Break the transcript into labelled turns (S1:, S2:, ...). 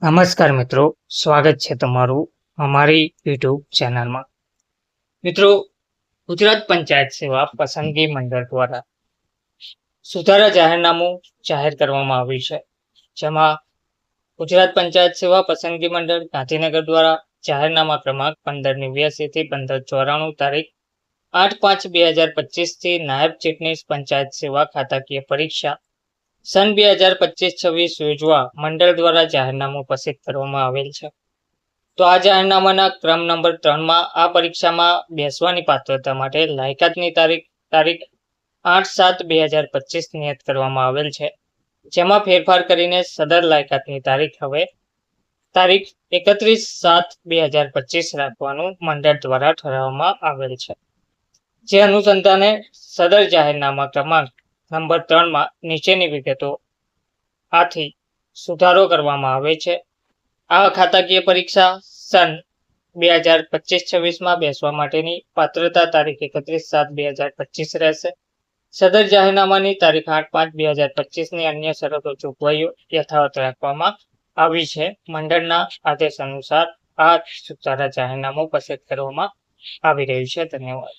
S1: નમસ્કાર મિત્રો, સ્વાગત છે તમારું અમારી યુટ્યુબ ચેનલમાં. મિત્રો, ગુજરાત પંચાયત સેવા પસંદગી મંડળ દ્વારા સુધારા જાહેરનામું જાહેર કરવામાં આવ્યું છે, જેમાં ગુજરાત પંચાયત સેવા પસંદગી મંડળ ગાંધીનગર દ્વારા જાહેરનામા ક્રમાંક 1589 થી 1594 તારીખ 8/5/2025 થી નાયબ ચીફની પંચાયત સેવા ખાતાકીય પરીક્ષા સન 2025-26 યોજવા મંડળ દ્વારા જાહેરનામું પ્રસિદ્ધ કરવામાં આવેલ છે. તો આ જાહેરનામાના ક્રમ નંબર 3માં આ પરીક્ષામાં બેસવાની પાત્રતા માટે લાયકાતની તારીખ 8/7/2025 નિયત કરવામાં આવેલ છે, જેમાં ફેરફાર કરીને સદર લાયકાતની તારીખ હવે તારીખ 31/7/2025 રાખવાનું મંડળ દ્વારા ઠરાવવામાં આવેલ છે. જે અનુસંધાને સદર જાહેરનામા ક્રમાંક નંબર 3માં નીચેની વિગતો આથી સુધારો કરવામાં આવે છે. આ ખાતાકીય પરીક્ષા સન 2025-26માં બેસવા માટેની પાત્રતા તારીખ 31/7/2025 રહેશે. સદર જાહેરનામાની તારીખ 8/5/2025ની અન્ય શરતો જોગવાઈઓ યથાવત રાખવામાં આવી છે. મંડળના આદેશ અનુસાર આ સુધારા જાહેરનામું પસંદ કરવામાં આવી રહ્યું છે. ધન્યવાદ.